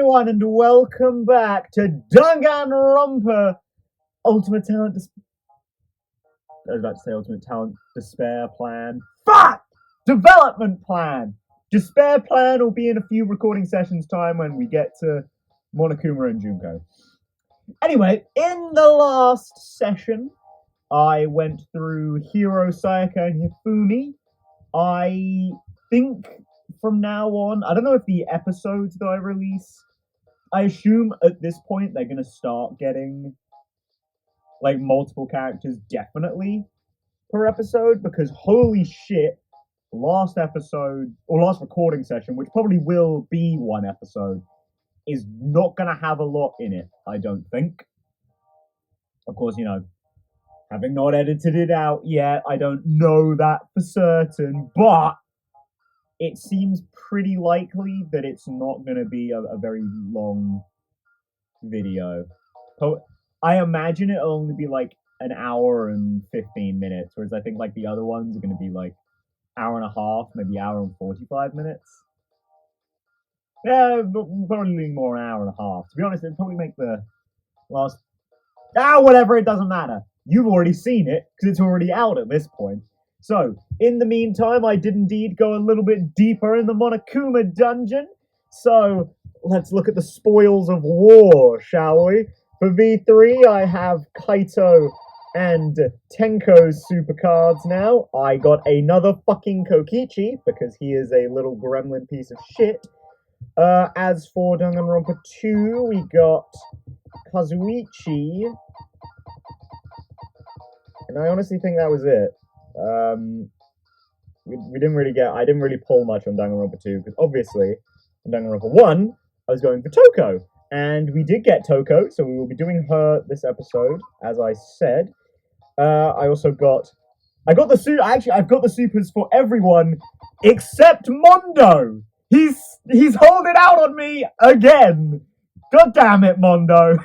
everyone, and welcome back to Danganronpa Ultimate Talent I was about to say Ultimate Talent Despair Plan. Fuck! Development Plan! Despair Plan will be in a few recording sessions time when we get to Monokuma and Junko. Anyway, in the last session, I went through Hiro, Sayaka, and Hifumi. I think from now on, I don't know if the episodes that I release, I assume at this point they're going to start getting like multiple characters definitely per episode, because holy shit, last episode or last recording session, which probably will be one episode, is not going to have a lot in it, I don't think. Of course, you know, having not edited it out yet, I don't know that for certain, but it seems pretty likely that it's not going to be a very long video. I imagine it'll only be like an hour and 15 minutes, whereas I think like the other ones are going to be like hour and a half, maybe hour and 45 minutes. Yeah, probably more an hour and a half. To be honest, it'd probably make the last... whatever, it doesn't matter. You've already seen it, because it's already out at this point. So, in the meantime, I did indeed go a little bit deeper in the Monokuma dungeon. So, let's look at the spoils of war, shall we? For V3, I have Kaito and Tenko's super cards now. I got another fucking Kokichi, because he is a little gremlin piece of shit. As for Danganronpa 2, we got Kazuichi. And I honestly think that was it. We didn't really I didn't really pull much on Danganronpa 2, because obviously, on Danganronpa 1, I was going for Toko. And we did get Toko, so we will be doing her this episode, as I said. I got the supers for everyone, except Mondo! He's holding out on me again! God damn it, Mondo!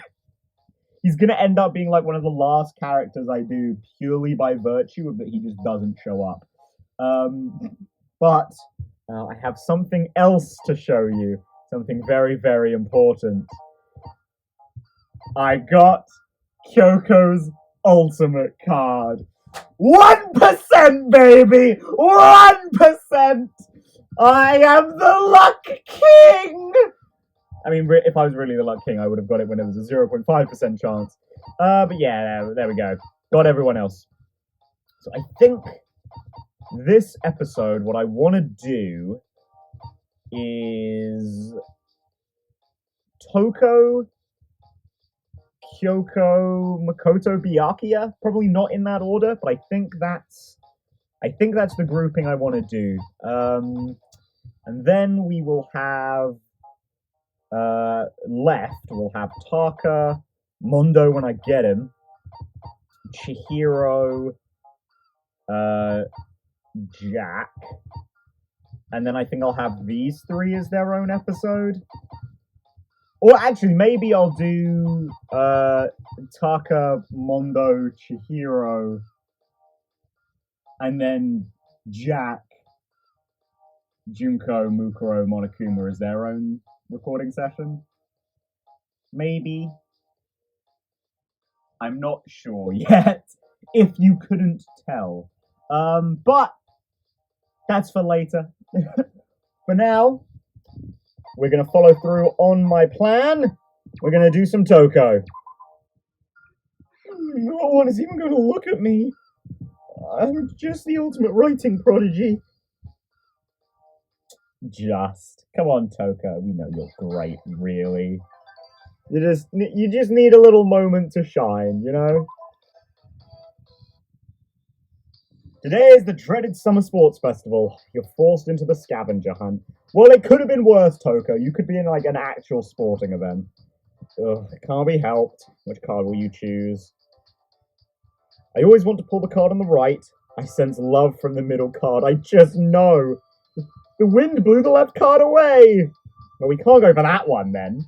He's gonna end up being like one of the last characters I do, purely by virtue of that he just doesn't show up. But I have something else to show you. Something very, very important. I got Kyoko's ultimate card. 1%, baby! 1%! I am the Luck King! I mean, if I was really the Luck King, I would have got it when it was a 0.5% chance. But yeah, there we go. Got everyone else. So I think this episode, what I want to do is Toko, Kyoko, Makoto, Byakuya. Probably not in that order, but I think that's the grouping I want to do. And then we will have left, we'll have Taka, Mondo when I get him, Chihiro, Jack, and then I think I'll have these three as their own episode. Or actually, maybe I'll do Taka, Mondo, Chihiro, and then Jack, Junko, Mukuro, Monokuma as their own recording session. Maybe. I'm not sure yet, if you couldn't tell. But that's for later. For now, we're going to follow through on my plan. We're going to do some Toko. No one is even going to look at me. I'm just the ultimate writing prodigy. Come on, Toko. We know you're great, really. You just need a little moment to shine, you know? Today is the dreaded summer sports festival. You're forced into the scavenger hunt. Well, it could have been worse, Toko. You could be in, like, an actual sporting event. Ugh, it can't be helped. Which card will you choose? I always want to pull the card on the right. I sense love from the middle card. I just know. The wind blew the left card away! Well, we can't go for that one, then.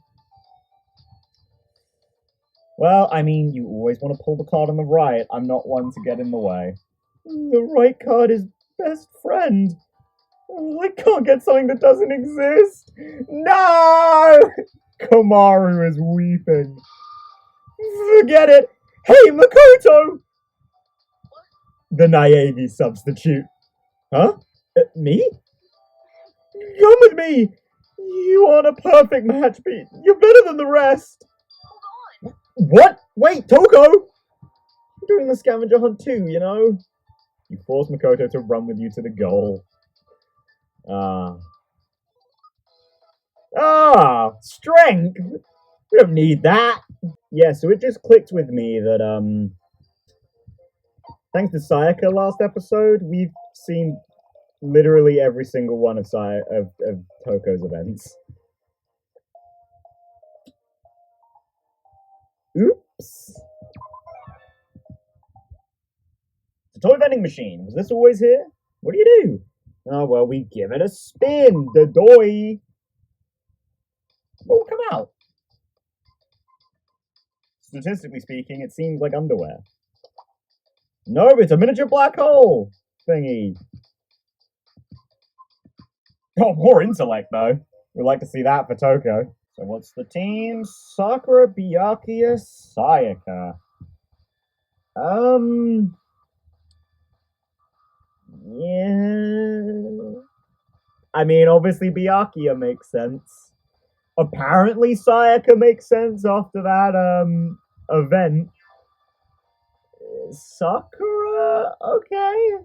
Well, I mean, you always want to pull the card on the right. I'm not one to get in the way. The right card is best friend. Oh, I can't get something that doesn't exist. No! Komaru is weeping. Forget it! Hey, Makoto! The naive substitute. Huh? Me? Come with me! You aren't a perfect match, but you're better than the rest! What? Wait, Toko! I'm doing the scavenger hunt too, you know? You force Makoto to run with you to the goal. Strength! We don't need that! Yeah, so it just clicked with me that, thanks to Sayaka last episode, we've seen literally every single one of Toko's events. Oops. It's a toy vending machine. Was this always here? What do you do? Oh, well, we give it a spin. The doy. What will come out? Statistically speaking, it seems like underwear. No, it's a miniature black hole thingy. Oh, more intellect, though. We'd like to see that for Toko. So what's the team? Sakura, Byakuya, Sayaka. Yeah. I mean, obviously Byakuya makes sense. Apparently Sayaka makes sense after that, event. Sakura? Okay.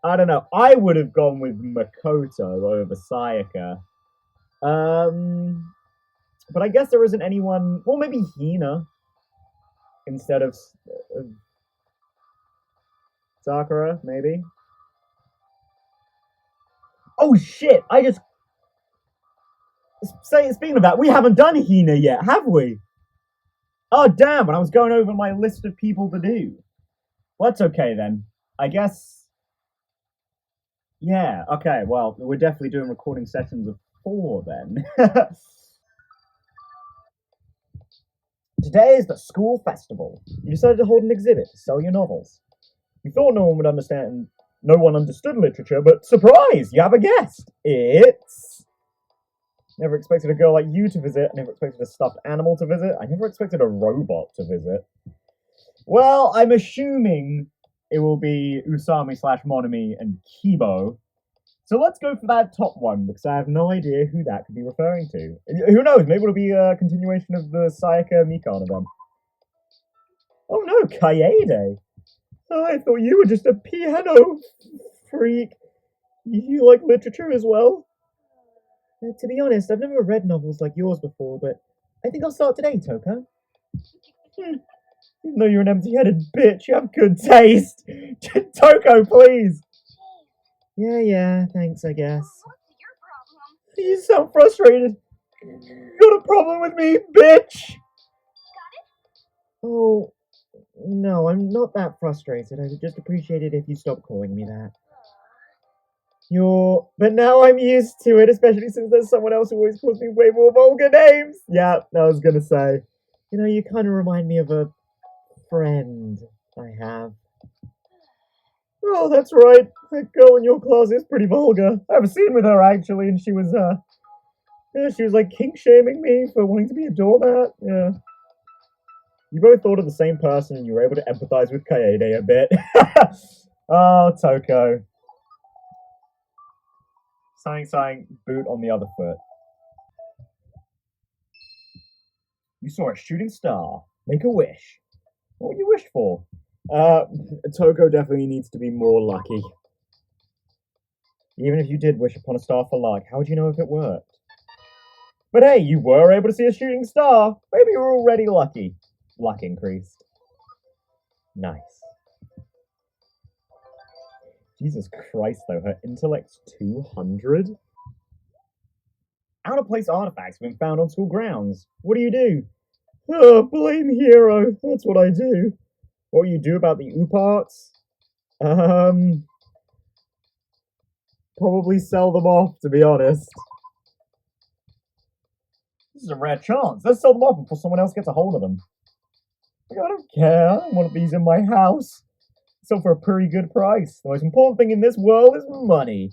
I don't know. I would have gone with Makoto over Sayaka. But I guess there isn't anyone. Well, maybe Hina instead of Sakura, maybe. Oh shit! Speaking of that, we haven't done Hina yet, have we? Oh damn! When I was going over my list of people to do. Well, that's okay then. I guess. Yeah. Okay. Well, we're definitely doing recording sessions of 4 then. Today is the school festival. You decided to hold an exhibit to sell your novels. You thought no one would understand. No one understood literature, but surprise! You have a guest. It's. Never expected a girl like you to visit. I never expected a stuffed animal to visit. I never expected a robot to visit. Well, I'm assuming it will be Usami / Monami and Kibo. So let's go for that top one, because I have no idea who that could be referring to. Who knows? Maybe it'll be a continuation of the Sayaka Mikan event. Oh no, Kaede! Oh, I thought you were just a piano freak. You like literature as well? To be honest, I've never read novels like yours before, but I think I'll start today, Toko. Even though you're an empty-headed bitch, you have good taste. Toko, please. Yeah, thanks, I guess. What's your problem? You sound frustrated. Got a problem with me, bitch? Got it? Oh, no, I'm not that frustrated. I would just appreciate it if you stopped calling me that. But now I'm used to it, especially since there's someone else who always calls me way more vulgar names. Yeah, I was gonna say. You know, you kind of remind me of a friend I have. Oh, that's right. That girl in your class is pretty vulgar. I have a scene with her actually, and she was like kink shaming me for wanting to be a doormat. Yeah. You both thought of the same person, and you were able to empathize with Kaede a bit. Oh, Toko. Sighing, boot on the other foot. You saw a shooting star. Make a wish. What would you wish for? Toko definitely needs to be more lucky. Even if you did wish upon a star for luck, how would you know if it worked? But hey, you were able to see a shooting star. Maybe you were already lucky. Luck increased. Nice. Jesus Christ, though, her intellect's 200? Out-of-place artifacts have been found on school grounds. What do you do? Oh, blame Hero. That's what I do. What will you do about the OOP arts? Probably sell them off, to be honest. This is a rare chance. Let's sell them off before someone else gets a hold of them. I don't care. I don't want these in my house. Sell for a pretty good price. The most important thing in this world is money.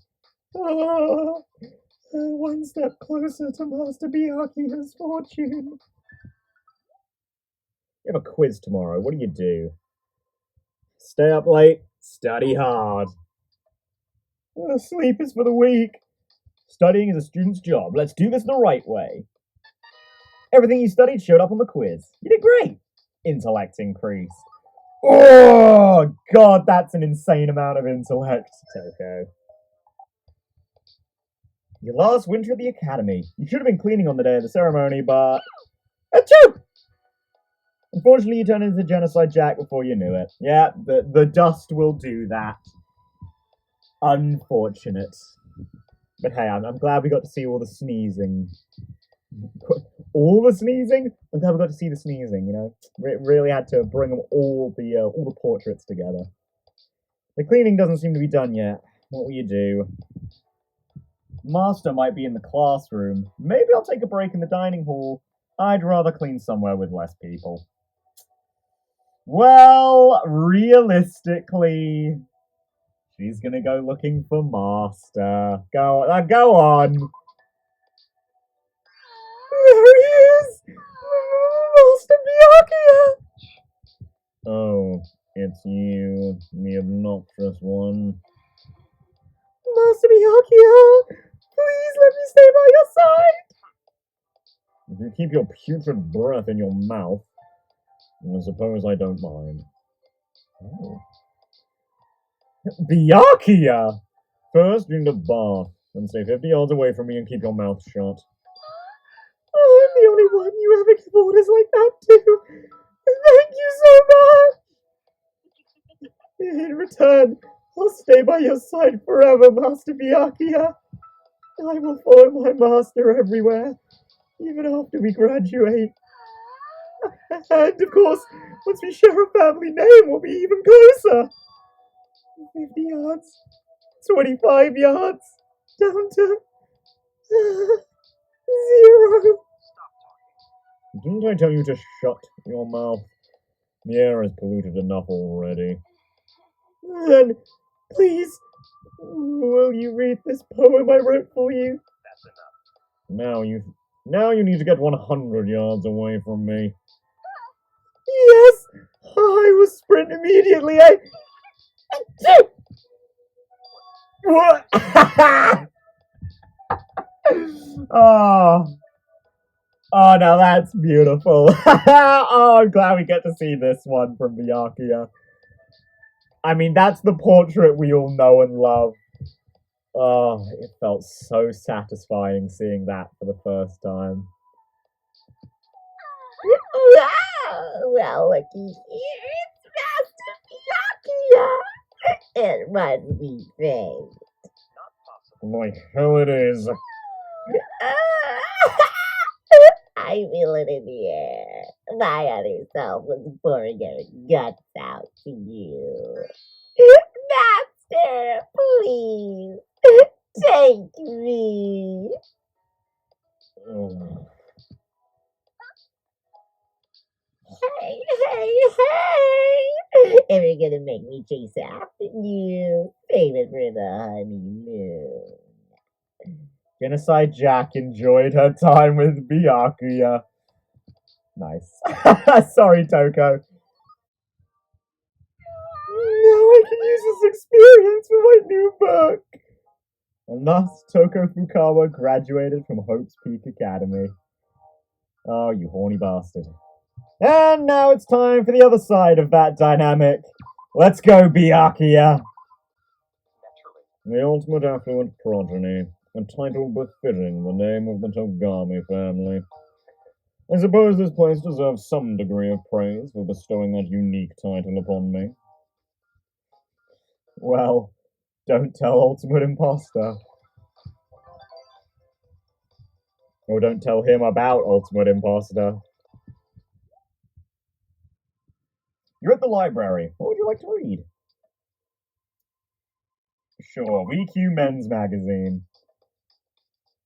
One step closer to Master Byakuya's fortune. You have a quiz tomorrow. What do? Stay up late, study hard. Sleep is for the weak. Studying is a student's job. Let's do this the right way. Everything you studied showed up on the quiz. You did great. Intellect increased. Oh, God, that's an insane amount of intellect, Toko. Your last winter at the academy. You should have been cleaning on the day of the ceremony, but... Achoo! Unfortunately, you turned into Genocide Jack before you knew it. Yeah, the dust will do that. Unfortunate. But hey, I'm glad we got to see all the sneezing. All the sneezing? I'm glad we got to see the sneezing, you know? Really had to bring them all the portraits together. The cleaning doesn't seem to be done yet. What will you do? Master might be in the classroom. Maybe I'll take a break in the dining hall. I'd rather clean somewhere with less people. Well, realistically, she's gonna go looking for Master. Go on. There he is! Master Byakuya! Oh, it's you, the obnoxious one. Master Byakuya, please let me stay by your side! If you keep your putrid breath in your mouth, I suppose I don't mind. Oh. Byakuya! First, drink the bath, then stay 50 yards away from me and keep your mouth shut. Oh, I'm the only one you ever give orders like that to. Thank you so much! In return, I'll stay by your side forever, Master Byakuya. I will follow my master everywhere, even after we graduate. And of course, once we share a family name, we'll be even closer. 50 yards, 25 yards, down to 0. Didn't I tell you to shut your mouth? The air is polluted enough already. Then, please, will you read this poem I wrote for you? That's enough. Now you need to get 100 yards away from me. Yes! I will sprint immediately. What? Oh, now that's beautiful. Oh, I'm glad we get to see this one from Byakuya. I mean, that's the portrait we all know and love. Oh, it felt so satisfying seeing that for the first time. Well, looky here, it's Master Byakuya. It must be fake. Like hell it is. I feel it in the air. My other self was pouring her guts out to you. Master, please, take me. Oh. Hey! If you're gonna make me chase after you, save it for the honeymoon. Genocide Jack enjoyed her time with Byakuya. Nice. Sorry, Toko. Now I can use this experience for my new book. And thus, Toko Fukawa graduated from Hope's Peak Academy. Oh, you horny bastard. And now it's time for the other side of that dynamic. Let's go, Byakuya! The ultimate affluent progeny, a title befitting the name of the Togami family. I suppose this place deserves some degree of praise for bestowing that unique title upon me. Well, don't tell Ultimate Imposter. Or don't tell him about Ultimate Imposter. You're at the library. What would you like to read? Sure, VQ Men's Magazine.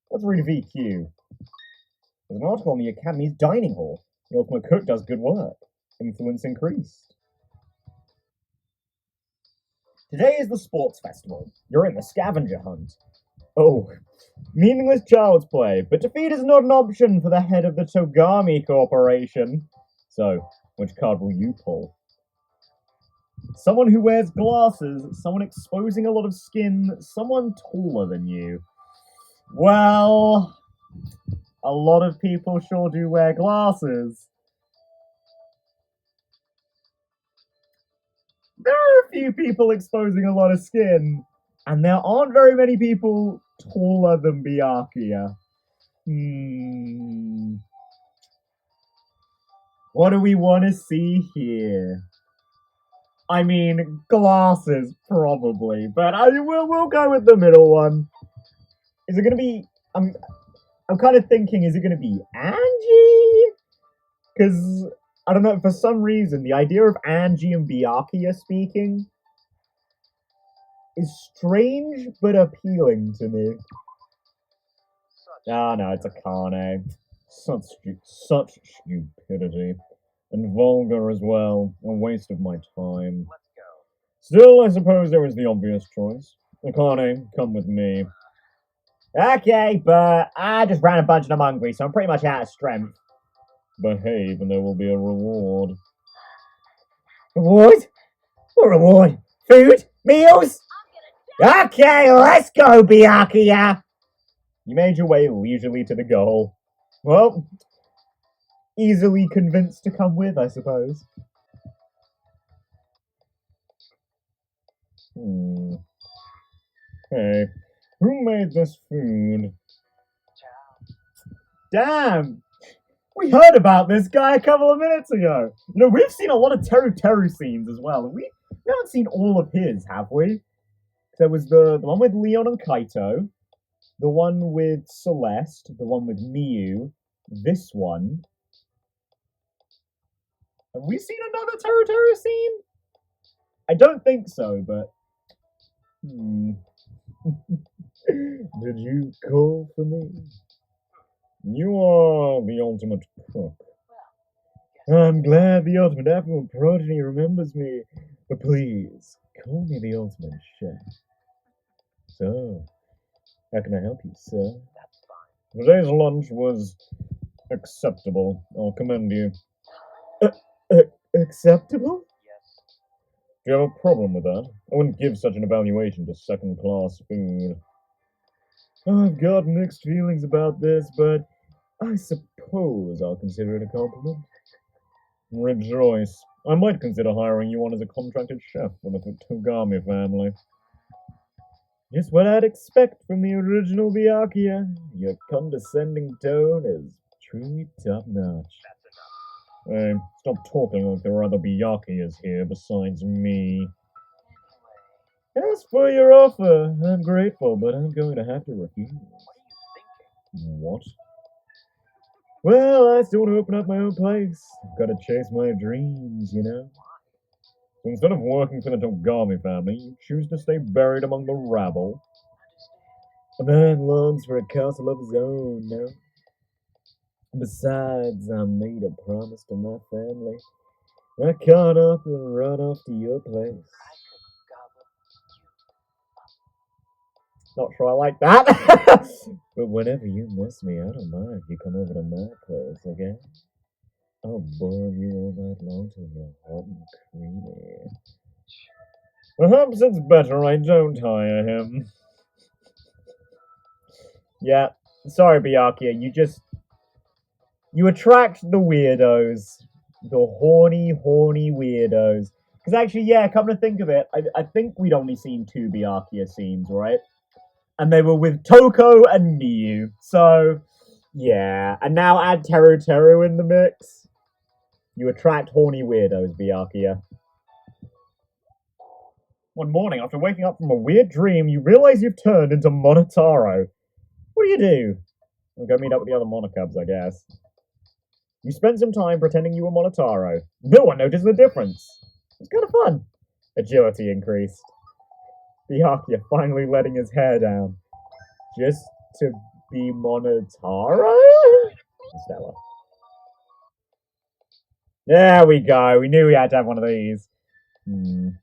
Let's read VQ. There's an article on the Academy's dining hall. The Ultimate Cook does good work. Influence increased. Today is the sports festival. You're in the scavenger hunt. Oh, Meaningless child's play, but defeat is not an option for the head of the Togami Corporation. So, which card will you pull? Someone who wears glasses, someone exposing a lot of skin, someone taller than you. Well, a lot of people sure do wear glasses. There are a few people exposing a lot of skin, and there aren't very many people taller than Byakuya. What do we want to see here? I mean, glasses, probably, but we'll go with the middle one. Is it going to be... I'm kind of thinking, is it going to be Angie? Because, I don't know, for some reason, the idea of Angie and Byakuya speaking is strange but appealing to me. Ah, no, it's a Kane. Such stupidity. And vulgar as well. A waste of my time. Still, I suppose there is the obvious choice. Akane, come with me. Okay, but I just ran a bunch and I'm hungry, so I'm pretty much out of strength. Behave and there will be a reward. Reward? What reward? Food? Meals? Okay, let's go, Byakuya! You made your way leisurely to the goal. Well, easily convinced to come with, I suppose. Hey, who made this food? Damn! We heard about this guy a couple of minutes ago. You know, we've seen a lot of Teru scenes as well. We haven't seen all of his, have we? There was the one with Leon and Kaito, the one with Celeste, the one with Miyu, this one. Have we seen another Teru scene? I don't think so, but... Did you call for me? You are the ultimate cook. I'm glad the ultimate affluent progeny remembers me, but please, call me the ultimate chef. So, how can I help you, sir? That's fine. Today's lunch was acceptable. I'll commend you. Acceptable? Yes. Do you have a problem with that? I wouldn't give such an evaluation to second-class food. I've got mixed feelings about this, but I suppose I'll consider it a compliment. Rejoice. I might consider hiring you on as a contracted chef for the Togami family. Just what I'd expect from the original Byakuya. Your condescending tone is truly top-notch. Hey, stop talking like there are other Byakuyas here besides me. As for your offer, I'm grateful, but I'm going to have to refuse. What? Well, I still want to open up my own place. I've got to chase my dreams, you know? So instead of working for the Togami family, you choose to stay buried among the rabble. A man longs for a castle of his own, no? Besides, I made a promise to my family. I can't up and run off to your place. Not sure I like that. But whenever you miss me, I don't mind if you come over to my place, okay? I'll boil you all night long till you're hot and creamy. Perhaps it's better I don't hire him. Yeah, sorry, Byakuya, you attract the weirdos. The horny weirdos. Because actually, yeah, come to think of it, I think we'd only seen 2 Byakuya scenes, right? And they were with Toko and Miyu. So, yeah. And now add Teru in the mix. You attract horny weirdos, Byakuya. One morning, after waking up from a weird dream, you realize you've turned into Monotaro. What do? I'll go meet up with the other Monocubs, I guess. You spent some time pretending you were Monotaro. No one noticed the difference. It was kind of fun. Agility increased. Byakuya finally letting his hair down. Just to be Monotaro? Stella. There we go. We knew we had to have one of these. Come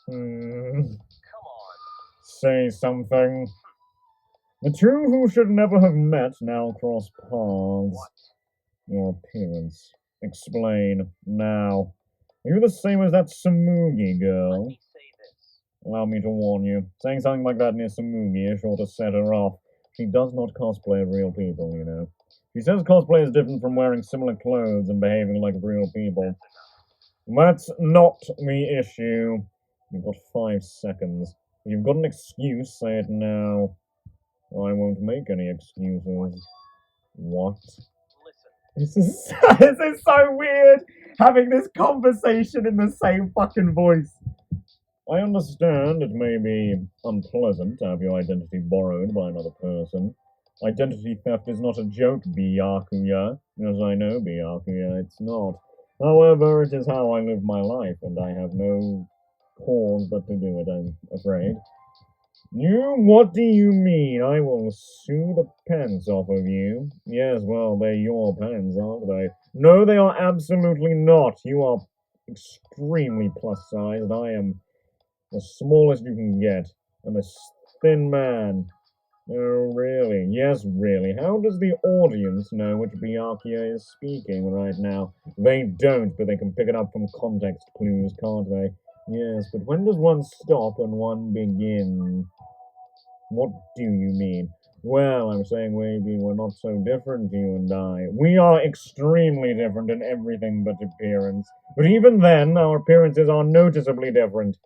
on. Say something. The two who should never have met now cross paths. Your appearance. Explain, now. Are you the same as that Samugi girl? Allow me to warn you. Saying something like that near Samugi is sure to set her off. She does not cosplay real people, you know. She says cosplay is different from wearing similar clothes and behaving like real people. That's not the issue. You've got 5 seconds. If you've got an excuse, say it now. I won't make any excuses. What? This is this is so weird, having this conversation in the same fucking voice. I understand it may be unpleasant to have your identity borrowed by another person. Identity theft is not a joke, Byakuya. As I know, Byakuya, it's not. However, it is how I live my life, and I have no cause but to do it, I'm afraid. What do you mean? I will sue the pants off of you. Yes, well, they're your pants, aren't they? No, they are absolutely not. You are extremely plus-sized. I am the smallest you can get. I'm a thin man. Oh, really? Yes, really. How does the audience know which Byakuya is speaking right now? They don't, but they can pick it up from context clues, can't they? Yes, but when does one stop and one begin? What do you mean? Well, I'm saying maybe we're not so different, you and I. We are extremely different in everything but appearance. But even then, our appearances are noticeably different.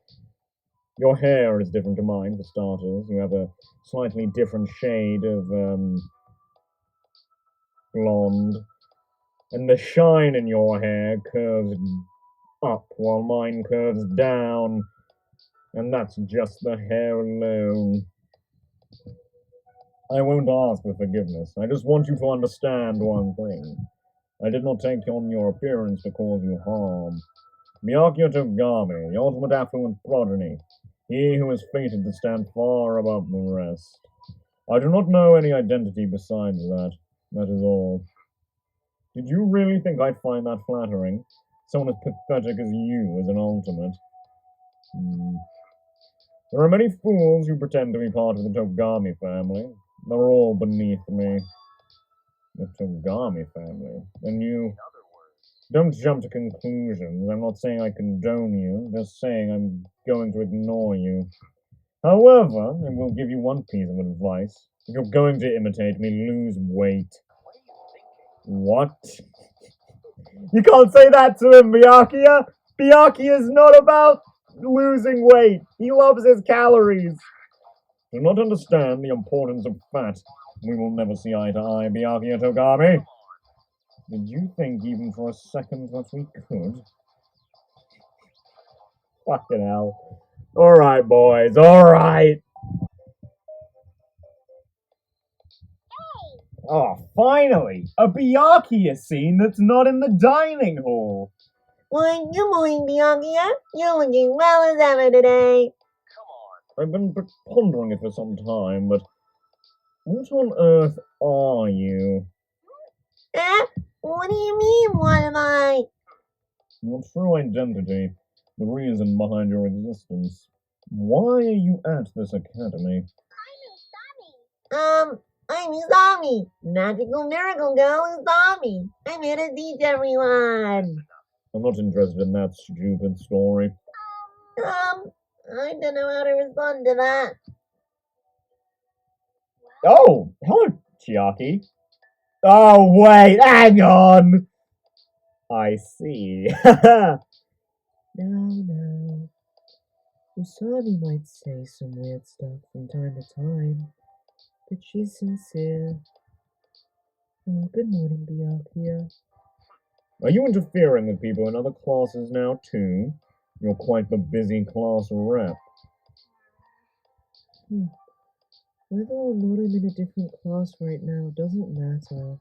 Your hair is different to mine, for starters. You have a slightly different shade of, blonde. And the shine in your hair curves up, while mine curves down. And that's just the hair alone. I won't ask for forgiveness. I just want you to understand one thing. I did not take on your appearance to cause you harm. Byakuya Togami, the ultimate affluent progeny. He who is fated to stand far above the rest. I do not know any identity besides that. That is all. Did you really think I'd find that flattering? Someone as pathetic as you as an ultimate. There are many fools who pretend to be part of the Togami family. They're all beneath me. The Togami family. And you... Don't jump to conclusions. I'm not saying I condone you. Just saying I'm going to ignore you. However, I will give you one piece of advice. If you're going to imitate me, lose weight. What? You can't say that to him, Byakuya! Byakuya is not about losing weight. He loves his calories. Do not understand the importance of fat. We will never see eye to eye, Byakuya Togami. Did you think even for a second that we could? Fucking hell. Alright, boys, alright. Oh, finally! A Byakuya scene that's not in the dining hall. Why, good morning, Byakuya. You're looking well as ever today. I've been pondering it for some time, but what on earth are you? What do you mean, what am I? Your true identity, the reason behind your existence. Why are you at this academy? I'm Usami. Magical miracle girl Usami. I'm here to teach everyone. I'm not interested in that stupid story. I don't know how to respond to that. Oh, hello, Chiaki. Oh, wait, hang on. I see. No. Usami might say some weird stuff from time to time, but she's sincere. Oh, good morning, Byakuya. Are you interfering with people in other classes now, too? You're quite the busy class rep. Whether or not I'm in a different class right now doesn't matter.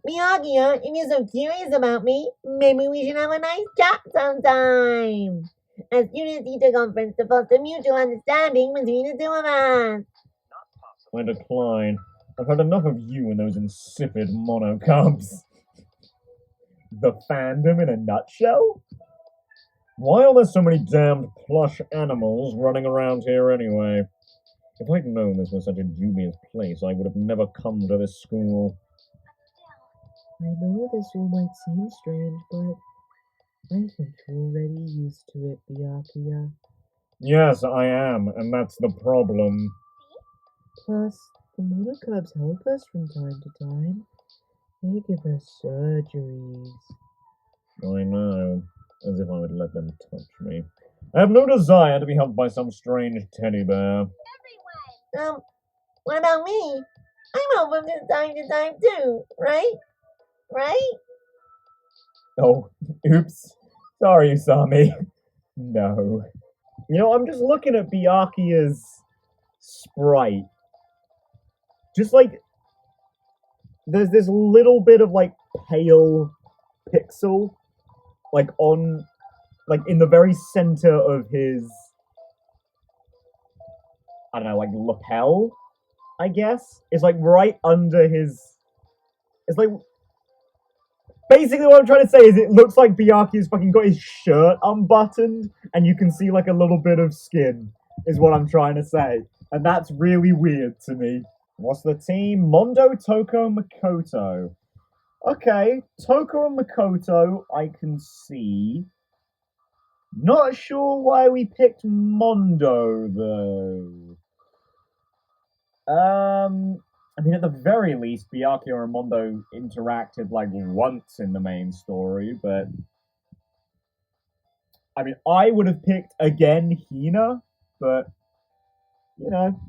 Byakuya, if you're so curious about me, maybe we should have a nice chat sometime. A student teacher conference to foster mutual understanding between the two of us. I decline. I've had enough of you and those insipid monocubs. The fandom in a nutshell? Why are there so many damned plush animals running around here anyway? If I'd known this was such a dubious place, I would have never come to this school. I know this all might seem strange, but I think you're already used to it, Byakuya. Yes, I am, and that's the problem. Plus, the monocubs help us from time to time. They give us surgeries. I know, as if I would let them touch me. I have no desire to be helped by some strange teddy bear. What about me? I'm helped from time to time too, right? Right? Oh, oops. Sorry, Usami. No. You know, I'm just looking at Byakuya's sprite. Just like, there's this little bit of like pale pixel, like on, like in the very center of his, I don't know, like lapel, I guess. It's like right under his, it's like, basically what I'm trying to say is it looks like Byakuya's fucking got his shirt unbuttoned and you can see like a little bit of skin, is what I'm trying to say. And that's really weird to me. What's the team? Mondo, Toko, Makoto. Okay, Toko and Makoto, I can see. Not sure why we picked Mondo, though. I mean, at the very least, Byakuya and Mondo interacted, like, once in the main story, but... I mean, I would have picked, again, Hina, but, you know...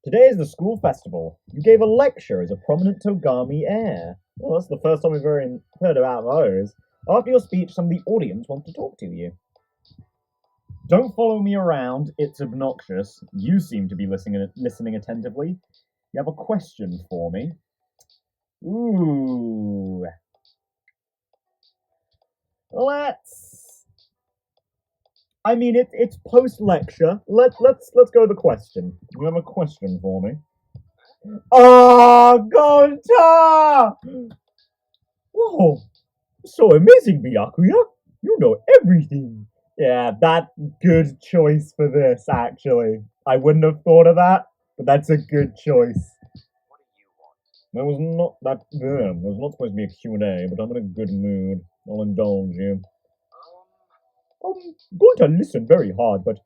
Today is the school festival. You gave a lecture as a prominent Togami heir. Well, that's the first time we've ever heard about those. After your speech, some of the audience want to talk to you. Don't follow me around, it's obnoxious. You seem to be listening attentively. You have a question for me? Ooh. I mean, it's post-lecture. Let's go with the question. You have a question for me? Oh, Gonta! Whoa, so amazing, Byakuya. You know everything. Yeah, that's good choice for this, actually. I wouldn't have thought of that, but that's a good choice. That was not supposed to be a Q&A, but I'm in a good mood. I'll indulge you. Gonta listened very hard, but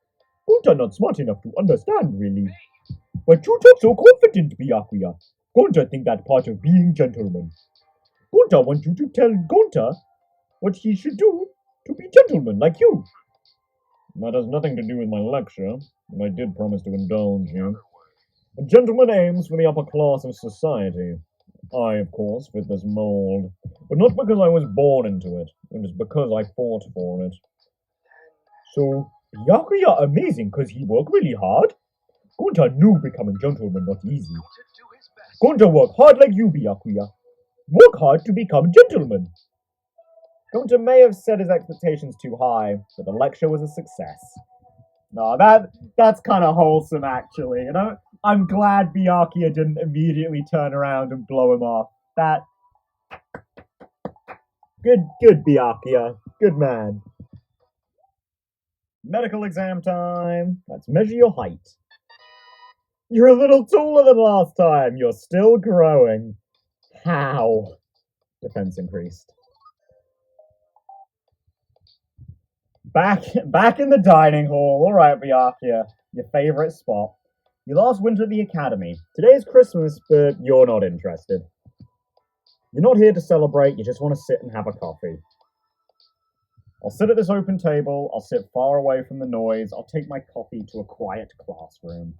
Gonta not smart enough to understand, really. But you talk so confident, Byakuya. Gonta think that part of being gentleman. Gonta wants you to tell Gonta what he should do to be gentleman like you. That has nothing to do with my lecture, and I did promise to indulge you. A gentleman aims for the upper class of society. I, of course, fit this mold, but not because I was born into it. It was because I fought for it. So, Byakuya amazing because he worked really hard? Gonta knew becoming gentleman not easy. Gonta work hard like you, Byakuya. Work hard to become gentleman. Gonta may have set his expectations too high, but the lecture was a success. No, that's kind of wholesome, actually. You know, I'm glad Byakuya didn't immediately turn around and blow him off. That good Byakuya, good man. Medical exam time. Let's measure your height. You're a little taller than last time. You're still growing. How? Defense increased. Back in the dining hall. All right, Byakuya, your favorite spot. You last winter at the academy. Today's Christmas, but you're not interested. You're not here to celebrate. You just want to sit and have a coffee. I'll sit at this open table. I'll sit far away from the noise. I'll take my coffee to a quiet classroom.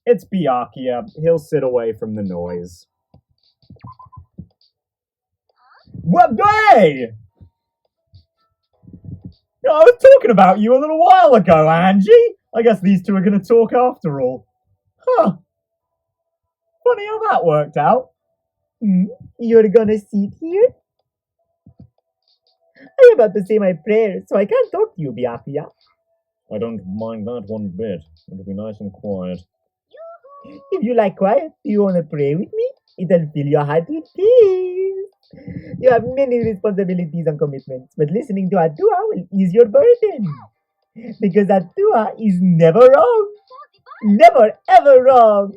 It's Byakuya. He'll sit away from the noise. What? Hey! I was talking about you a little while ago, Angie. I guess these two are going to talk after all. Huh. Funny how that worked out. You're gonna sit here? I'm about to say my prayers, so I can't talk to you, Byakuya. I don't mind that one bit. It'll be nice and quiet. If you like quiet, do you want to pray with me? It'll fill your heart with peace. You have many responsibilities and commitments, but listening to Atua will ease your burden. Because Atua is never wrong. Never ever wrong.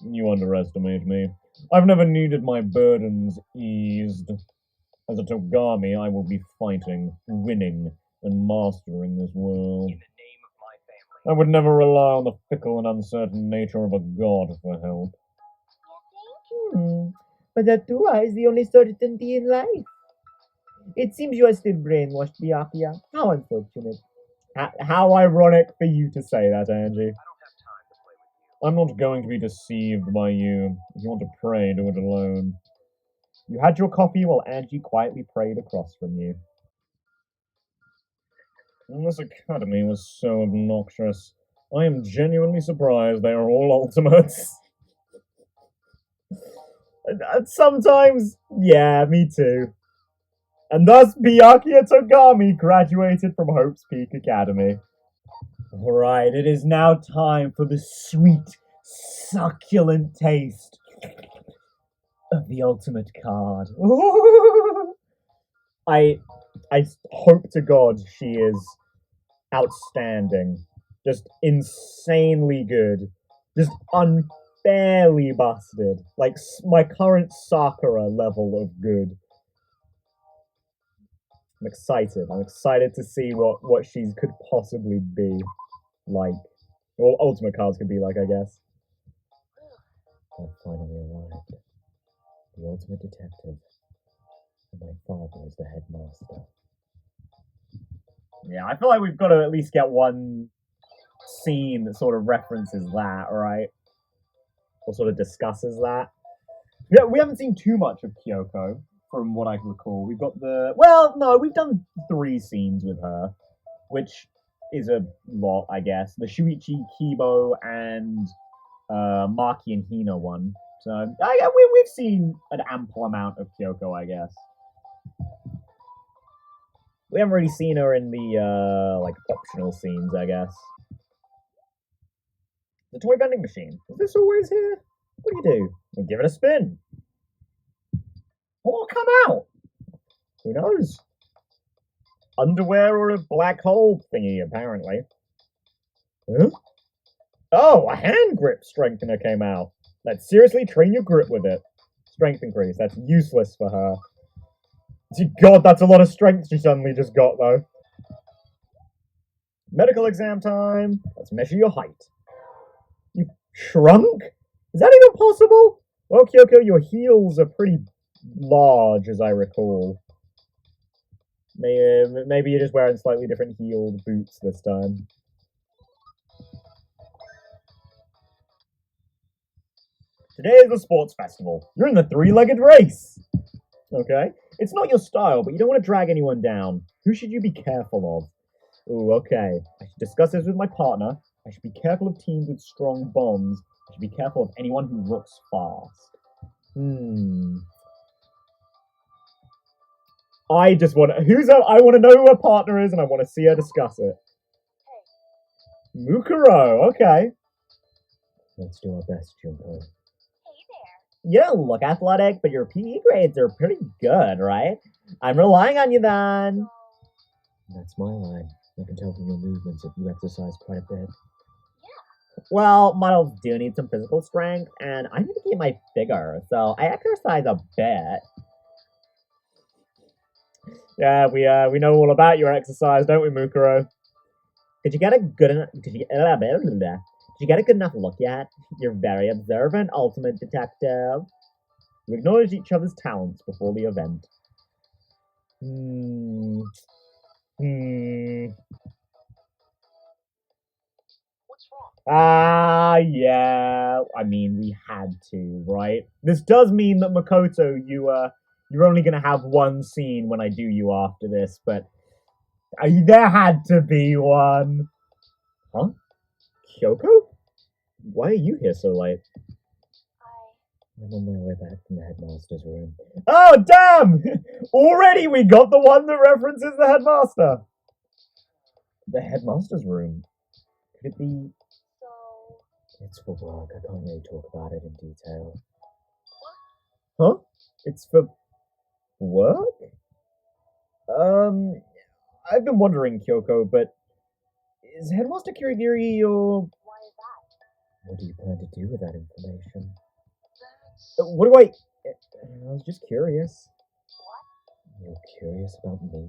You underestimate me. I've never needed my burdens eased. As a Togami, I will be fighting, winning, and mastering this world. I would never rely on the fickle and uncertain nature of a god for help. But Atua is the only certainty in life. It seems you are still brainwashed, Byakuya. How unfortunate. How ironic for you to say that, Angie. I'm not going to be deceived by you. If you want to pray, do it alone. You had your coffee while Angie quietly prayed across from you. This academy was so obnoxious. I am genuinely surprised they are all ultimates. And sometimes, yeah, me too. And thus, Byakuya Togami graduated from Hope's Peak Academy. Alright, it is now time for the sweet, succulent taste of the ultimate card. I hope to God she is outstanding. Just insanely good. Just unfairly busted. Like my current Sakura level of good. I'm excited. I'm excited to see what she could possibly be like. Or ultimate cards could be like, I guess. I finally arrived. The ultimate detective. And my father is the headmaster. Yeah, I feel like we've got to at least get one scene that sort of references that, right? Or sort of discusses that. Yeah, we haven't seen too much of Kyoko, from what I can recall. We've got we've done 3 scenes with her, which is a lot, I guess. The Shuichi, Kibo, and Maki and Hina one. So we've seen an ample amount of Kyoko, I guess. We haven't really seen her in the optional scenes, I guess. The toy vending machine. Is this always here? What do? We'll give it a spin. What'll come out? Who knows? Underwear or a black hole thingy, apparently. Huh? Oh, a hand grip strengthener came out. Let's seriously train your grip with it. Strength increase. That's useless for her. God, that's a lot of strength she suddenly just got, though. Medical exam time. Let's measure your height. You shrunk? Is that even possible? Well, Kyoko, your heels are pretty large, as I recall. Maybe you're just wearing slightly different heeled boots this time. Today is the sports festival. You're in the 3-legged race. Okay. It's not your style, but you don't want to drag anyone down. Who should you be careful of? Ooh, okay. I should discuss this with my partner. I should be careful of teams with strong bonds. I should be careful of anyone who looks fast. I want to know who her partner is, and I want to see her discuss it. Mukuro, okay. Let's do our best, Junko. You don't look athletic, but your PE grades are pretty good, right? I'm relying on you then. That's my line. I can tell from your movements that you exercise quite a bit. Yeah. Well, models do need some physical strength, and I need to keep my figure, so I exercise a bit. Yeah, we know all about your exercise, don't we, Mukuro? Did you get a good enough look yet? You're very observant, ultimate detective. You acknowledged each other's talents before the event. What's wrong? Yeah. I mean, we had to, right? This does mean that Makoto, you're only gonna have one scene when I do you after this, but there had to be one. Huh? Kyoko? Why are you here so late? I'm on my way back from the headmaster's room. Oh, damn! Already we got the one that references the headmaster. The headmaster's room? Could it be... It's for work. I can't really talk about it in detail. Huh? It's for Work? I've been wondering, Kyoko, but is Headmaster Kirigiri your... What do you plan to do with that information? What do I was just curious. You're curious about me?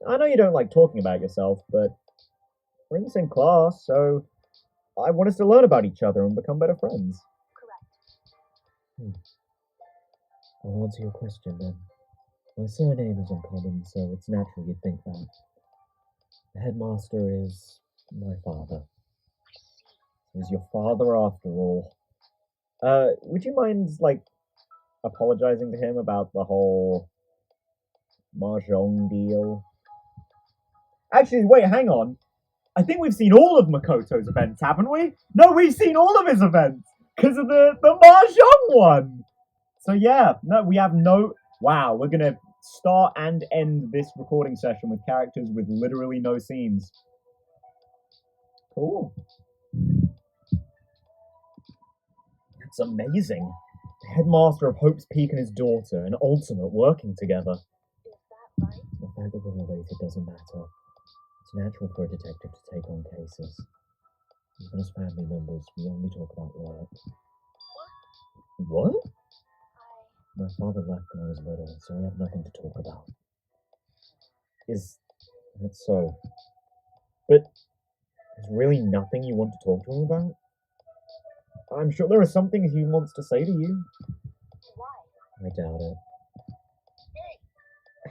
I know you don't like talking about yourself, but we're in the same class, so I want us to learn about each other and become better friends. I'll answer your question then. My surname is uncommon, so it's natural you'd think that. The headmaster is my father. He's your father after all. Would you mind, apologizing to him about the whole mahjong deal? Actually, wait, hang on. I think we've seen all of Makoto's events, haven't we? No, we've seen all of his events because of the mahjong one. So yeah, no, we have no... Wow, we're gonna start and end this recording session with characters with literally no scenes. Cool. That's amazing. The headmaster of Hope's Peak and his daughter, an ultimate working together. The fact that we're related doesn't matter. It's natural for a detective to take on cases. Even as family members, we only talk about work. What? My father left when I was little, so we have nothing to talk about. Is that so? But there's really nothing you want to talk to him about? I'm sure there are some things he wants to say to you. I doubt it.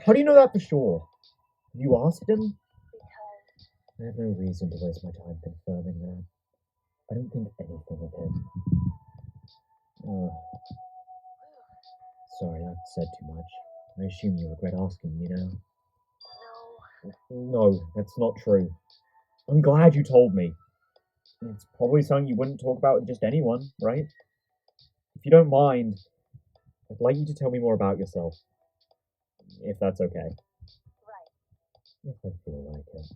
How do you know that for sure? Have you asked him? I have no reason to waste my time confirming that. I don't think anything of him. Sorry, I've said too much. I assume you regret asking me now. No, that's not true. I'm glad you told me. It's probably something you wouldn't talk about with just anyone, right? If you don't mind, I'd like you to tell me more about yourself. If that's okay. If I feel like it.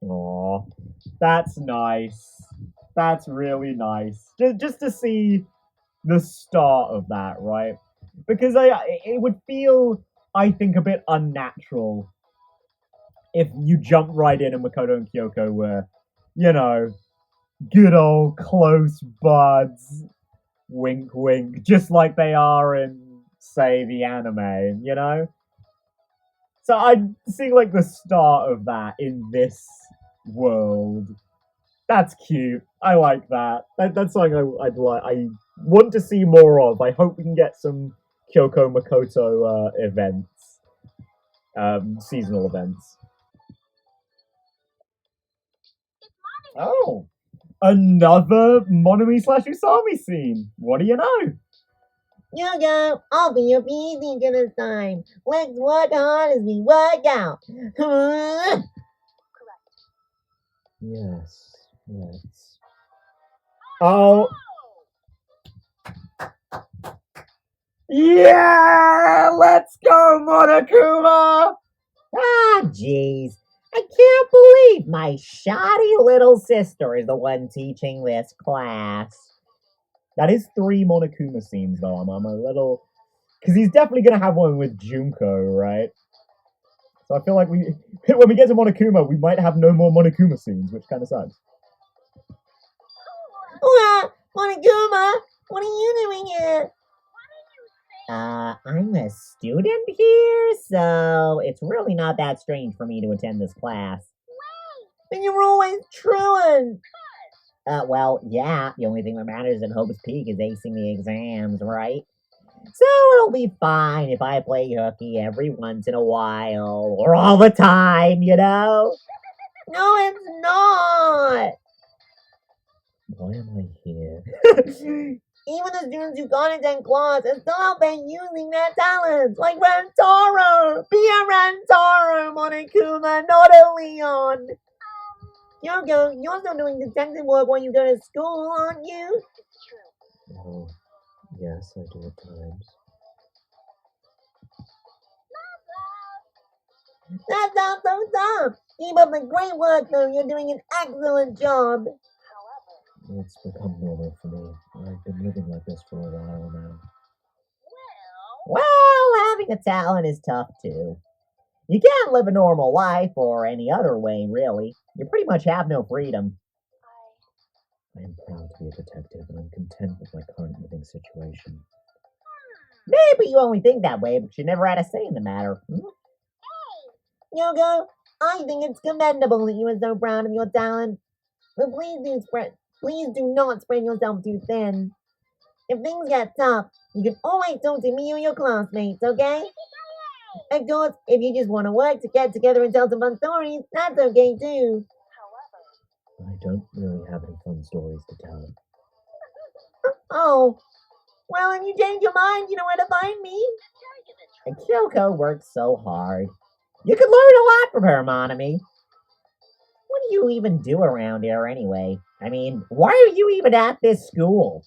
Aw, that's nice. That's really nice. Just to see the start of that, right? Because it would feel, I think, a bit unnatural if you jump right in and Makoto and Kyoko were, good old close buds, wink wink, just like they are in, say, the anime, So I'd see, the start of that in this world. That's cute. I like that. That's something I'd like. I want to see more of. I hope we can get some Kyoko Makoto events, seasonal events. Oh, another Monami/Usami scene. What do you know? Kyoko, I'll be your PE teacher this time. Let's work hard as we work out. Yes, let's. Oh. Yeah! Let's go, Monokuma! Ah, jeez. I can't believe my shoddy little sister is the one teaching this class. That is 3 Monokuma scenes, though. I'm a little... Because he's definitely going to have one with Junko, right? So I feel like when we get to Monokuma, we might have no more Monokuma scenes, which kind of sucks. Monokuma, what are you doing here? I'm a student here, so it's really not that strange for me to attend this class. But you're always truant. Well, yeah, the only thing that matters in Hope's Peak is acing the exams, right? So it'll be fine if I play hooky every once in a while, or all the time, No, it's not! Why am I here? Even the students who can't attend class are still been using their talents, like Rantaro! Be a Rantaro, Monokuma, not a Leon! Kyoko, you're still doing detective work when you go to school, aren't you? Oh, yes, I do at times. That sounds so dumb! Keep up the great work, though. You're doing an excellent job. It's become normal for me. I've been living like this for a while now. Well, having a talent is tough too. You can't live a normal life or any other way, really. You pretty much have no freedom. I am proud to be a detective, and I'm content with my current living situation. Maybe you only think that way, but you never had a say in the matter. Kyoko, I think it's commendable that you are so proud of your talent. But please do not spread yourself too thin. If things get tough, you can always talk to me or your classmates, okay? Of course, if you just want to work to get together and tell some fun stories, that's okay too. I don't really have any fun stories to tell. Oh, well, if you change your mind, you know where to find me. And Kyoko worked so hard. You could learn a lot from her, Monami. What do you even do around here anyway? I mean, why are you even at this school?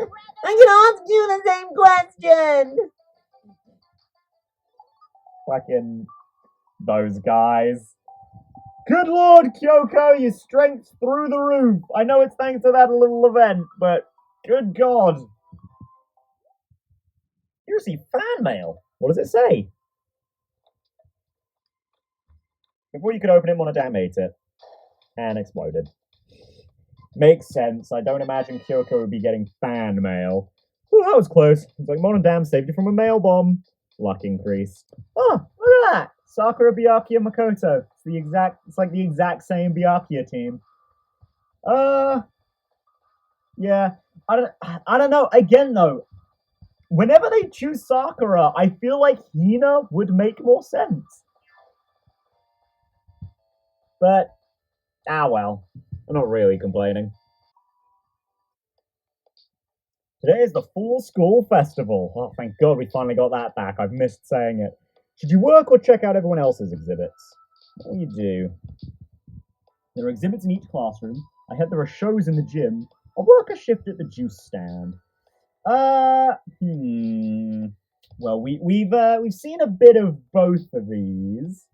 I can ask you the same question. Fucking those guys. Good lord, Kyoko, your strength's through the roof. I know it's thanks to that little event, but good god. Here's the fan mail. What does it say? Before you could open it, Monodam ate it. And exploded. Makes sense. I don't imagine Kyoko would be getting fan mail. Oh, that was close. It's like Monodam saved you from a mail bomb. Luck increase. Oh, look at that! Sakura, Byakuya, Makoto. It's like the exact same Byakuya team. Yeah. I don't know. Again though, whenever they choose Sakura, I feel like Hina would make more sense. But well. I'm not really complaining. Today is the full school festival. Oh, thank God we finally got that back. I've missed saying it. Should you work or check out everyone else's exhibits? What will you do? There are exhibits in each classroom. I heard there are shows in the gym. I'll work a shift at the juice stand. Well, we've seen a bit of both of these.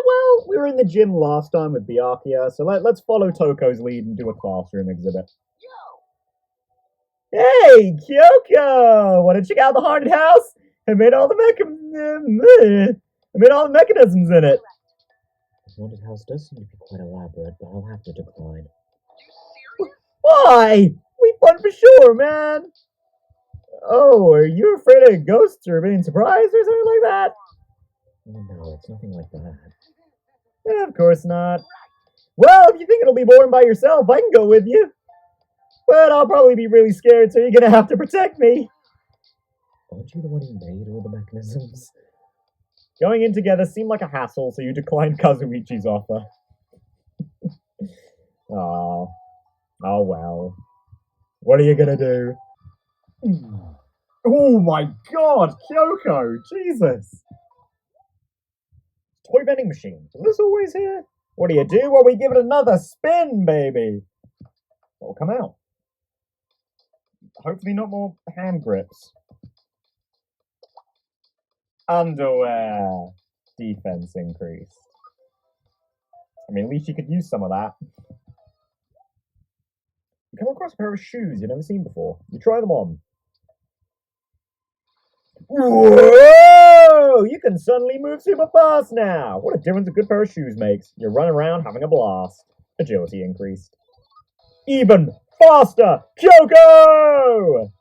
Well, we were in the gym last time with Byakuya, so let's follow Toko's lead and do a classroom exhibit. Hey, Kyoko! Want to check out the haunted house? I made all the mechanisms in it. The haunted house does seem to be quite elaborate, but I'll have to decline. Why? We fun for sure, man. Oh, are you afraid of ghosts or being surprised or something like that? Oh no, it's nothing like that. Yeah, of course not. Well, if you think it'll be boring by yourself, I can go with you. But I'll probably be really scared, so you're gonna have to protect me. Aren't you the one who made all the mechanisms? Going in together seemed like a hassle, so you declined Kazuichi's offer. Oh well. What are you gonna do? Oh my god, Kyoko! Jesus! Toy vending machine. Is this always here? What do you do while we give it another spin, baby? What will come out? Hopefully not more hand grips. Underwear. Defense increased. I mean, at least you could use some of that. You come across a pair of shoes you've never seen before. You try them on. Whoa! You can suddenly move super fast now! What a difference a good pair of shoes makes. You're running around having a blast. Agility increased. Even faster! Kyoko!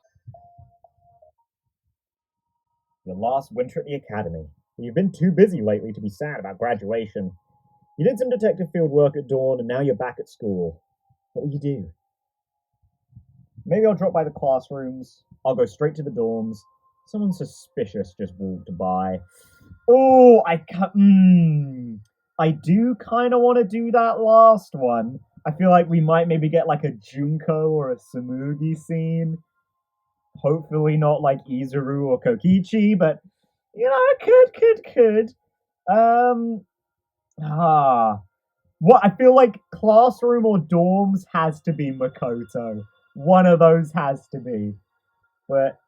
Your last winter at the academy. You've been too busy lately to be sad about graduation. You did some detective field work at dawn, and now you're back at school. What will you do? Maybe I'll drop by the classrooms. I'll go straight to the dorms. Someone suspicious just walked by. Oh, I do kind of want to do that last one. I feel like we might maybe get like a Junko or a Samugi scene. Hopefully not like Izuru or Kokichi, but you know, could. What I feel like classroom or dorms has to be Makoto. One of those has to be. But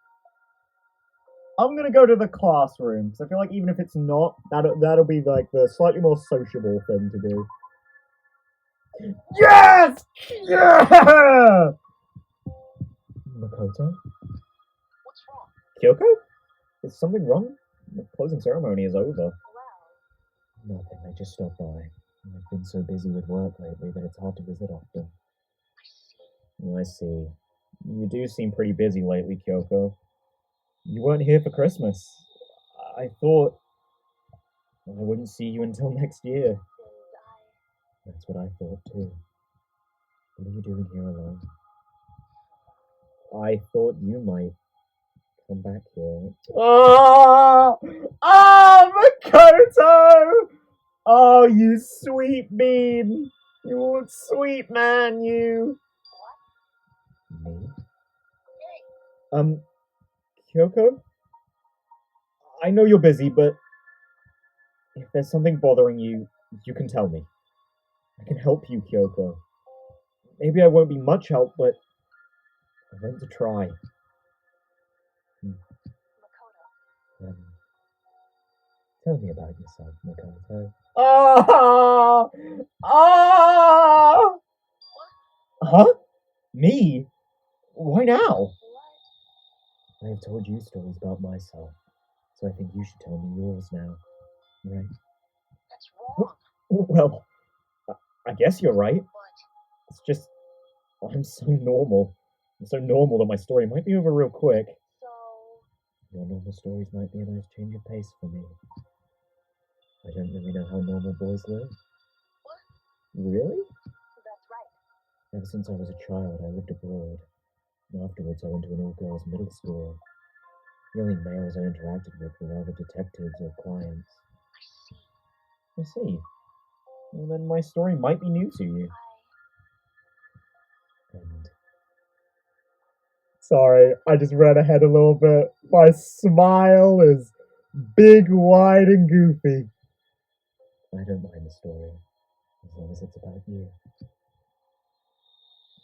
I'm gonna go to the classroom because I feel like even if it's not, that'll be like the slightly more sociable thing to do. Yes! Yeah! Makoto? What's wrong? Kyoko? Is something wrong? The closing ceremony is over. Well, Nothing, I just stopped by. I've been so busy with work lately that it's hard to visit often. I see. I see. You do seem pretty busy lately, Kyoko. You weren't here for Christmas. I thought I wouldn't see you until next year. And That's what I thought too. What are you doing here alone? I thought you might come back here. Oh! Oh, Makoto! Oh, you sweet bean! You sweet man, you! Me? Hey, Kyoko? I know you're busy, but if there's something bothering you, you can tell me. I can help you, Kyoko. Maybe I won't be much help, but I want to try. Makoto. Tell me about yourself, Makoto. Ah! Ah! Huh? Me? Why now? What? I have told you stories about myself, so I think you should tell me yours now. Right? That's wrong. Well, I guess you're right. But It's just, I'm so normal. I'm so normal that my story might be over real quick. so Your normal stories might be a nice change of pace for me. I don't really know how normal boys live. Really? that's right. Ever since I was a child, I lived abroad. Afterwards, I went to an all-girls middle school. The only males I interacted with were either detectives or clients. I see. I see. Well, then my story might be new to you. And Sorry, I just ran ahead a little bit. My smile is big, wide, and goofy. I don't mind the story, as long as it's about you.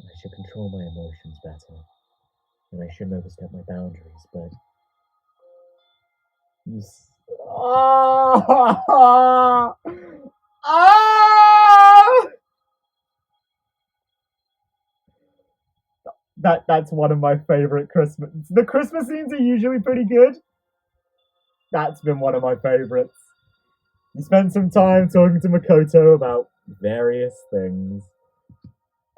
I should control my emotions better, and I shouldn't overstep my boundaries, but You Ah! Ah! That's one of my favorite Christmas. The Christmas scenes are usually pretty good. That's been one of my favorites. You spent some time talking to Makoto about various things.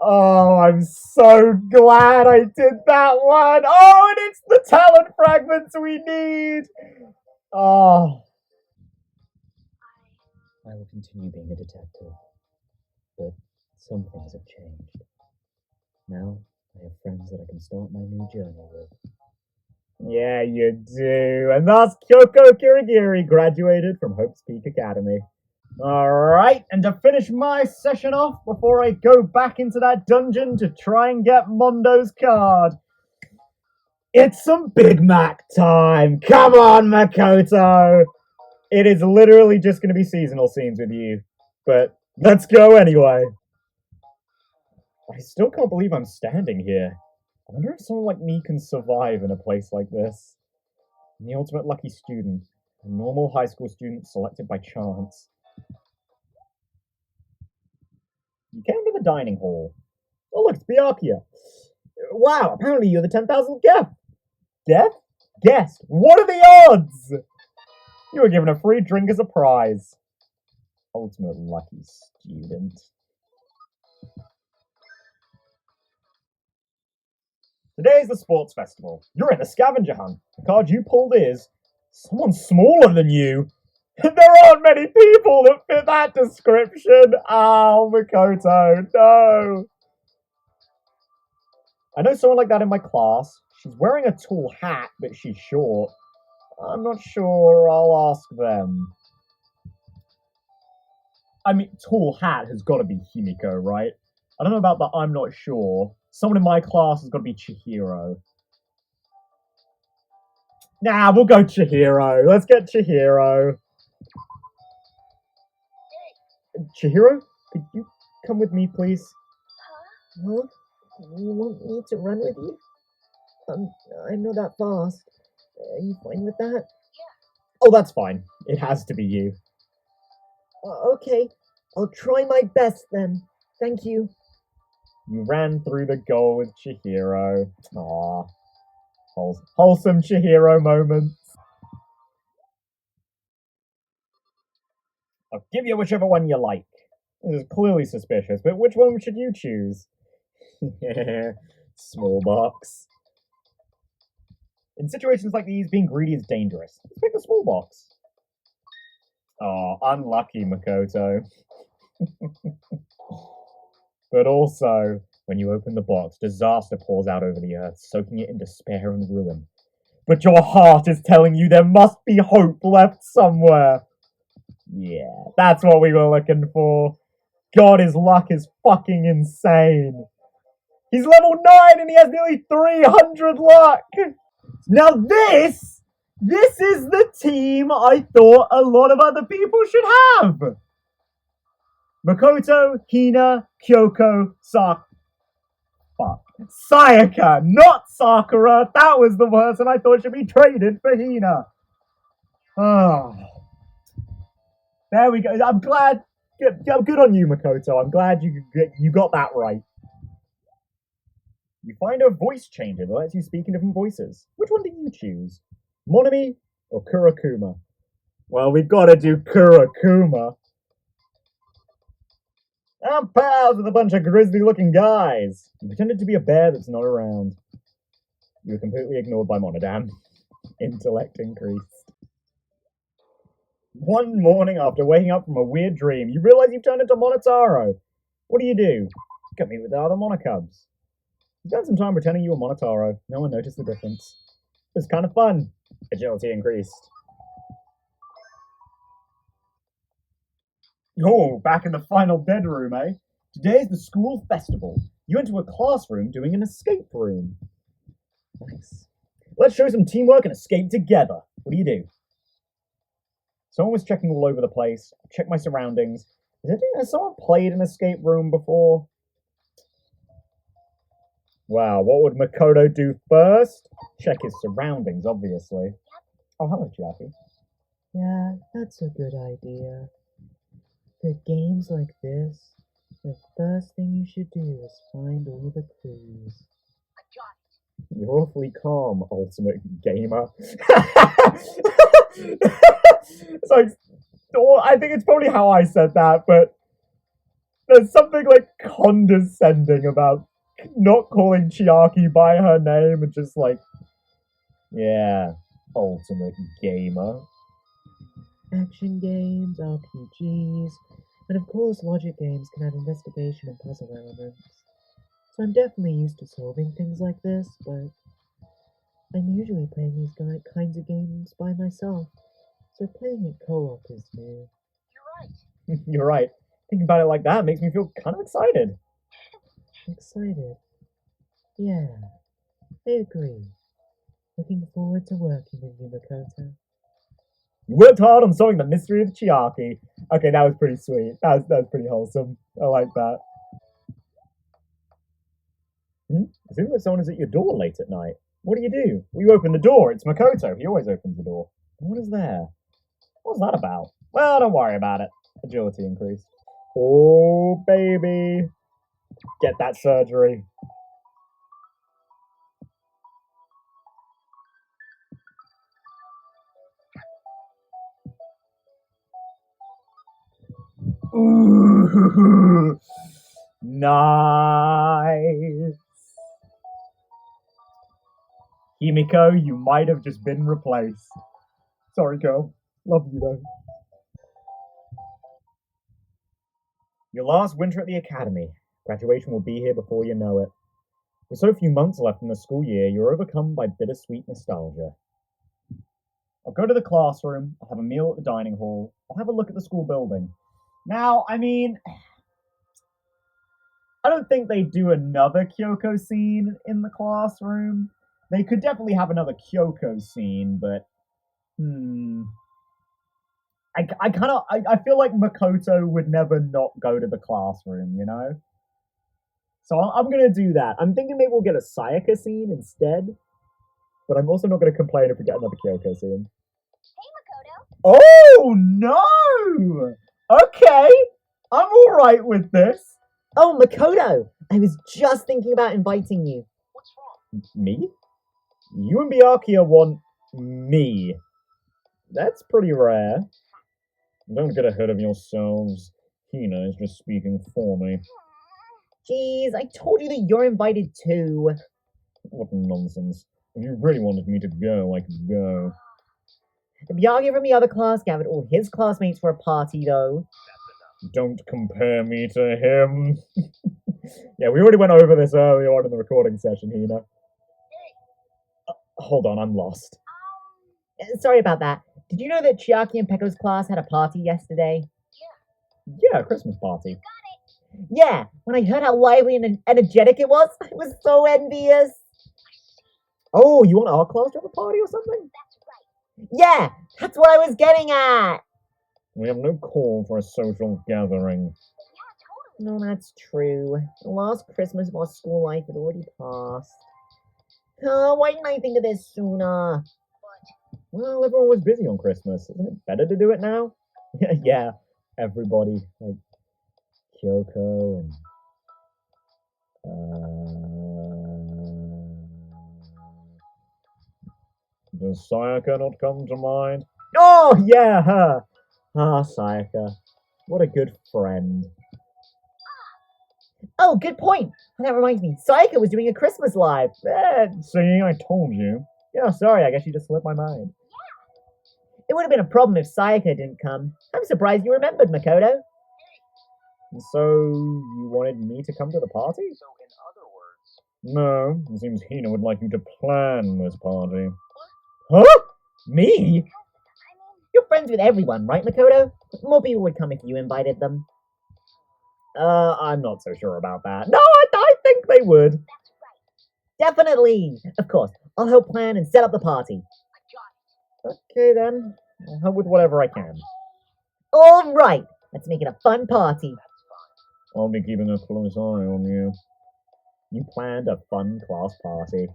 Oh, I'm so glad I did that one. Oh, and it's the talent fragments we need. Oh, I will continue being a detective. But some things have changed. Now, I have friends that I can start my new journey with. yeah, you do. And thus, Kyoko Kirigiri graduated from Hope's Peak Academy. Alright, and to finish my session off before I go back into that dungeon to try and get Mondo's card, it's some Big Mac time! Come on, Makoto! It is literally just going to be seasonal scenes with you, but let's go anyway. I still can't believe I'm standing here. I wonder if someone like me can survive in a place like this. I'm the ultimate lucky student, a normal high school student selected by chance. You came to the dining hall. Oh, look, it's Byakuya. Wow, apparently you're the 10,000th guest. What are the odds? You were given a free drink as a prize. Ultimate lucky student. Today's the sports festival. You're in a scavenger hunt. The card you pulled is someone smaller than you. There aren't many people that fit that description. Oh, Makoto, no. I know someone like that in my class. She's wearing a tall hat, but she's short. I'm not sure. I'll ask them. I mean, tall hat has got to be Himiko, right? I don't know about that. I'm not sure. Someone in my class has got to be Chihiro. Nah, we'll go Chihiro. Let's get Chihiro. Chihiro, could you come with me, please? Huh? You want me to run with you? I'm not that fast. Are you fine with that? Oh, that's fine. It has to be you. Okay, I'll try my best then. Thank you. You ran through the goal with Chihiro. Aww. Wholesome Chihiro moments. I'll give you whichever one you like. This is clearly suspicious, but which one should you choose? Small box. In situations like these, being greedy is dangerous. Let's pick the small box. Oh, unlucky, Makoto. But also, when you open the box, disaster pours out over the earth, soaking it in despair and ruin. But your heart is telling you there must be hope left somewhere. Yeah, that's what we were looking for. God, his luck is fucking insane. He's level 9 and he has nearly 300 luck. Now this is the team I thought a lot of other people should have. Makoto, Hina, Kyoko, Sayaka, not Sakura. That was the person I thought should be traded for Hina. Oh. There we go. I'm glad. Good on you, Makoto. I'm glad you got that right. You find a voice changer that lets you speak in different voices. Which one do you choose? Monami or Kurakuma? Well, we've got to do Kurakuma. I'm pals with a bunch of grisly-looking guys. You pretended to be a bear that's not around. You were completely ignored by Monodam. Intellect increased. One morning after waking up from a weird dream, you realize you've turned into Monotaro. What do? Go meet with the other Monocubs. You spent some time pretending you were Monotaro. No one noticed the difference. It was kind of fun. Agility increased. Oh, back in the final bedroom, eh? Today is the school festival. You enter a classroom doing an escape room. Nice. Let's show some teamwork and escape together. What do? Someone was checking all over the place. Check my surroundings. Has someone played an escape room before? Wow, what would Makoto do first? Check his surroundings, obviously. Oh, hello, Chiaki. Yeah, that's a good idea. For games like this, the first thing you should do is find all the clues. You're awfully calm, ultimate gamer. So, I think it's probably how I said that, but there's something like condescending about not calling Chiaki by her name and just like, yeah, ultimate gamer. Action games, RPGs, and of course logic games can have investigation and puzzle elements. So I'm definitely used to solving things like this, but I'm usually playing these kinds of games by myself, so playing it co-op is new. You're right. You're right. Thinking about it like that makes me feel kind of excited. Excited? Yeah, I agree. Looking forward to working with you, Makoto. You worked hard on solving the mystery of Chiaki. Okay, that was pretty sweet. That was pretty wholesome. I like that. It seems like someone is at your door late at night. What do? Well, you open the door. It's Makoto. He always opens the door. What is there? What's that about? Well, don't worry about it. Agility increased. Oh, baby. Get that surgery. Ooh, nice. Himiko, you might have just been replaced. Sorry, girl. Love you, though. Your last winter at the academy. Graduation will be here before you know it. With so few months left in the school year, you're overcome by bittersweet nostalgia. I'll go to the classroom, I'll have a meal at the dining hall, I'll have a look at the school building. Now, I mean, I don't think they do another Kyoko scene in the classroom. They could definitely have another Kyoko scene, but I feel like Makoto would never not go to the classroom, you know? So I'm gonna do that. I'm thinking maybe we'll get a Sayaka scene instead, but I'm also not gonna complain if we get another Kyoko scene. Hey, Makoto. Oh no! Okay, I'm all right with this. Oh, Makoto! I was just thinking about inviting you. What's wrong? Me? You and Byakuya want me. That's pretty rare. Don't get ahead of yourselves. Hina is just speaking for me. Jeez, I told you that you're invited too. What nonsense. If you really wanted me to go, I could go. The Byakuya from the other class gathered all his classmates for a party, though. Don't compare me to him. Yeah, we already went over this earlier on in the recording session, Hina. Hold on, I'm lost. Sorry about that. Did you know that Chiaki and Pekko's class had a party yesterday? Yeah, a Christmas party. Yeah, when I heard how lively and energetic it was, I was so envious. Oh, you want our class to have a party or something? That's right. Yeah, that's what I was getting at. We have no call for a social gathering. Yeah, totally. No, that's true. The last Christmas of our school life had already passed. Oh, why didn't I think of this sooner? Well, everyone was busy on Christmas. Isn't it better to do it now? Yeah, everybody, like Kyoko and does Sayaka not come to mind? Oh yeah, her. Ah, Sayaka. What a good friend. Oh, good point. That reminds me, Sayaka was doing a Christmas live. See, I told you. Yeah, sorry, I guess you just slipped my mind. It would have been a problem if Sayaka didn't come. I'm surprised you remembered, Makoto. So, you wanted me to come to the party? So, in other words, No, it seems Hina would like you to plan this party. Huh? Me? You're friends with everyone, right, Makoto? More people would come if you invited them. I'm not so sure about that. No, I think they would. that's right. Definitely. Of course, I'll help plan and set up the party. I got it. Okay then, I'll help with whatever I can. All right, let's make it a fun party. I'll be keeping a close eye on you. You planned a fun class party.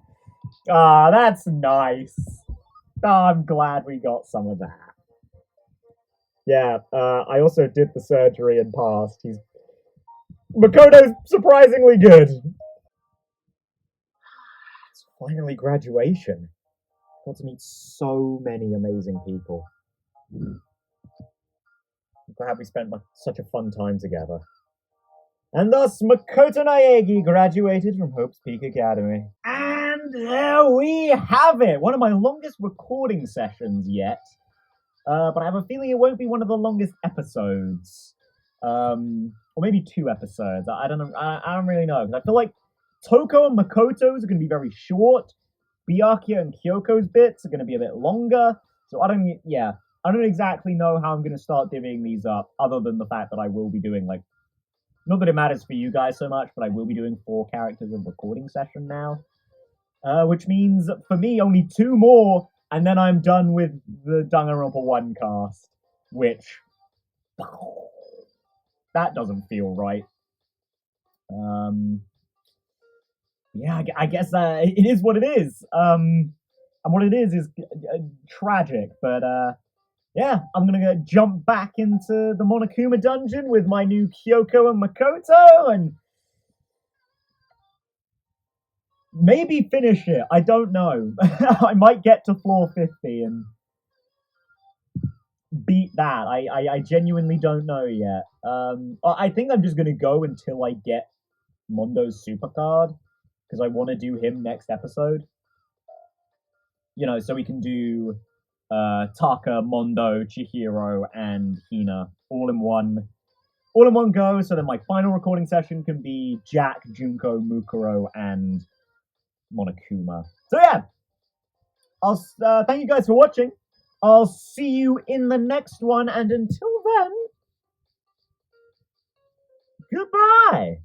Ah, that's nice. Oh, I'm glad we got some of that. Yeah, I also did the surgery and passed. Makoto's surprisingly good. It's finally graduation. Got to meet so many amazing people. I'm glad we spent such a fun time together. And thus, Makoto Naegi graduated from Hope's Peak Academy. And there we have it! One of my longest recording sessions yet. But I have a feeling it won't be one of the longest episodes. Or maybe 2 episodes. I don't know. I don't really know. Because I feel like Toko and Makoto's are going to be very short. Byakuya and Kyoko's bits are going to be a bit longer. So I don't exactly know how I'm going to start divvying these up, other than the fact that I will be doing, like, not that it matters for you guys so much, but I will be doing 4 characters of recording session now. Which means, for me, only 2 more, and then I'm done with the Danganronpa 1 cast. Which, that doesn't feel right. Yeah, I guess it is what it is. And what it is tragic, but yeah, I'm gonna jump back into the Monokuma dungeon with my new Kyoko and Makoto, and maybe finish it. I don't know. I might get to floor 50 and beat that. I genuinely don't know yet. I think I'm just gonna go until I get Mondo's supercard, because I want to do him next episode. You know, so we can do Taka, Mondo, Chihiro, and Hina all in one go. So then my final recording session can be Jack, Junko, Mukuro, and Monokuma. So yeah, I'll thank you guys for watching. I'll see you in the next one, and until then, goodbye.